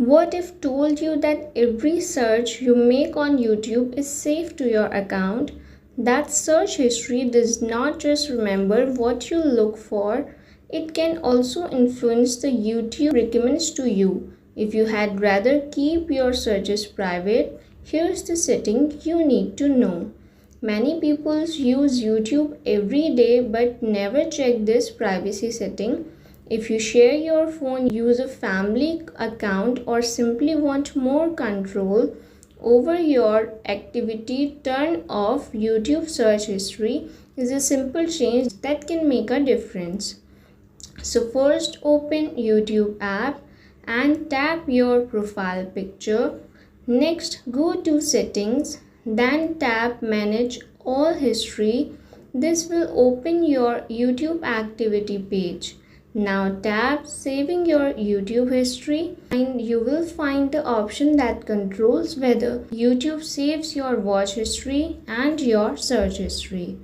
What if told you that every search you make on YouTube is safe to your account? That search history does not just remember what you look for, it can also influence the YouTube recommends to you. If you had rather keep your searches private, here's the setting you need to know. Many people use YouTube every day but never check this privacy setting. If you share your phone, use a family account, or simply want more control over your activity, turn off YouTube search history is a simple change that can make a difference. So first open YouTube app and tap your profile picture. Next go to settings, then tap manage all history. This will open your YouTube activity page. Now tap saving your YouTube history and you will find the option that controls whether YouTube saves your watch history and your search history.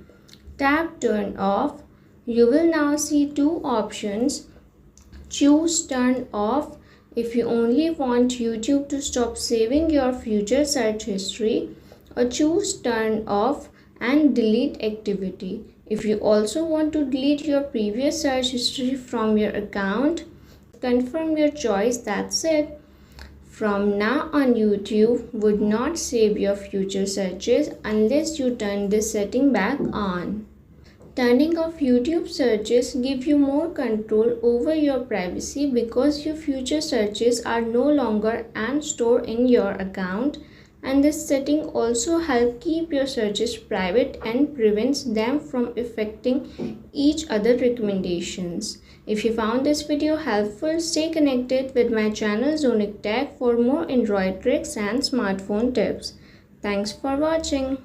Tap turn off. You will now see two options. Choose turn off if you only want YouTube to stop saving your future search history, or choose turn off and delete activity if you also want to delete your previous search history from your account. Confirm your choice. That's it. From now on, YouTube would not save your future searches unless you turn this setting back on. Turning off YouTube searches give you more control over your privacy because your future searches are no longer stored in your account, and this setting also helps keep your searches private and prevents them from affecting each other recommendations. If you found this video helpful, stay connected with my channel Zonic Tech for more Android tricks and smartphone tips. Thanks for watching.